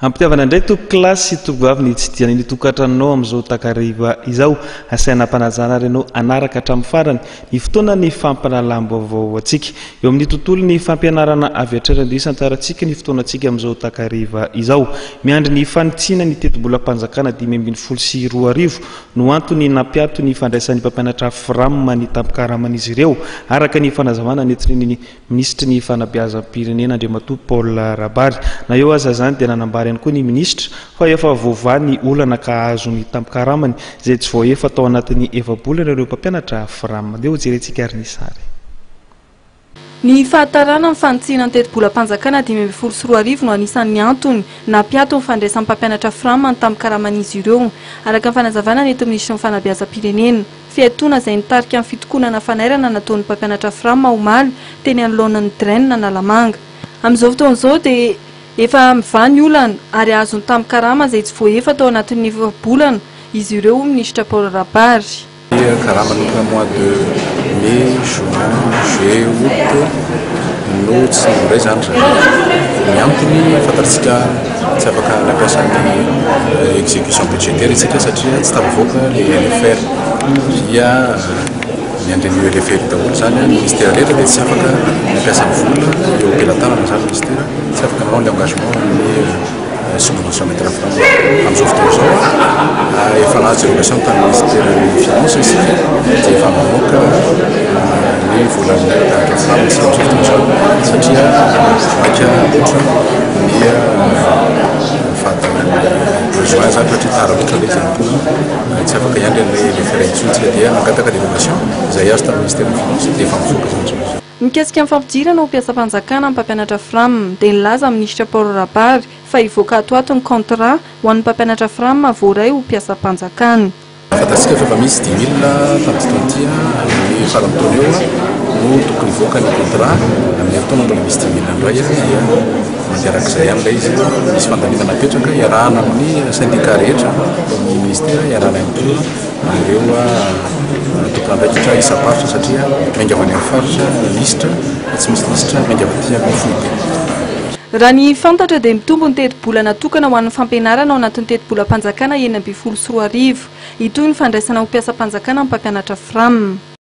Ampitiavana indray to klasy tovavy ny tsidiana ny tokatranao amin'izao takariva izao asaina mpanajana renao anaraka hatramin'ny farany ny fotoana ny fampanalam-baovao antsika eo amin'ny tontolo ny fampianarana avy hatrany isan-tsaratsika ny fotoanantsika amin'izao takariva izao miandry ny fanitsina ny teti-bolam-panjakana 524 no antony nampiato ny fandraisan'ny mpampianatra Frama ny tampikaraman'izy ireo araka ny fanazavana nentin'ny ministra ny fanabeazam-pirenena Andriamatoa Paul Rabary na eo aza zany dia nanambary ko ny ministra fa efa voavany olana ka azo ny tampikaramany izay tsy voaefa tao anatin'ny efa-bolana ireo mpampianatra Frama dia ho jerentsika ary ny sary. Ny fahatarana ny fanitsiana ny teti-bolam-panjakana 2024 no anisan'ny antony nampiato ny fandraisan'ny mpampianatra Frama ny tampikaraman'izy ireo araka ny fanazavana ny ministra ny fanabeazam-pirenena. Fiatoana izay nitarika amin'ny fitokonana fanairana nataon'ny mpampianatra Frama omaly teny anoloanan'ny Draine Analamanga. Amin'izao fotoan'izao dia efa mivany olana ary azony tampkarama izay tsy voaefa tao anatin'ny efa-bolana izy ireo ministra Paul Rabary. Karama le mois de mai, juin, juillet, août no tsy mboray zany ny antony fantatsika tsy afaka nampiasan'ny exécution budgétaire isika satria tsy tavoaka le LFR via ny andreny LFR daholo zany ministère rehetra dia tsy afaka nampiasan'ny vola eo ampelantanana zany ministère tsy afaka manao le engagement amin'ny subvention mettre Frama amin'izao fotoana izao efa nahazo dérogation tamin'ny ministère des finances isika dia efa mamoaka ny volan'ny mpampianatra Frama sy amin'izao fotoana izao satria maika loatra ny fahatarany besoin zany satria tara loatra le zany tsy afaka iandry an'ilay LFR intsontsika dia nangataka dérogation izay azo tamin'ny ministère des finances dia efa mivoaka zany. Mikasika amin'ny fampidirana ho mpiasam-panjakana amin'ny mpampianatra Frama dia nilaza ministra Paul Rabary fa hivoaka ato ny contrat ho an'ny mpampianatra Frama voaray ho mpiasam-panjakana. Fantatsika fa misy 10 000 tamin'ny fotoantia amin'ny faramtaona eo no tokony hivoaka ny contrat amin'ny fotoana mbola misy 10 000 indray dia manderak'izay amin'ilay izy misy fandaminana apetraka iarahana amin'ny syndicat rehetra ny ministère iarahana amin'ny ireo tompon-andraikitra isa-paritra satria mainga avy any amin'ny faritra ministra tsy misy ministra mainga avy aty amin'ny foibe. Raha ny fantatra dia mitombo ny teti-bolana tokana ho an'ny fampianarana ao anatin'ny teti-bolam-panjakana 2024 itony ny fandraisana ho mpiasam-panjakana amin'ny mpampianatra Frama.